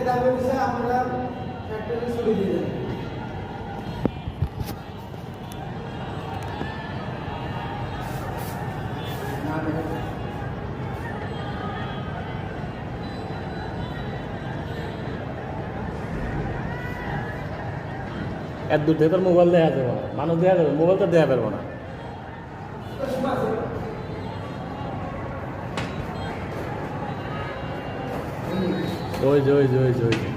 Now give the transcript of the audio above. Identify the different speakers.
Speaker 1: দাবি দিচ্ছে আপনারা ফ্যাক্টরি ছবি দিয়ে দেন।
Speaker 2: এত দূর থেকে তোর মোবাইল দেখা যাবে না, মানুষ দেখা যাবে, মোবাইল তো দেখা পারবো না। ওই যে ওই যে ওই যে ওই যে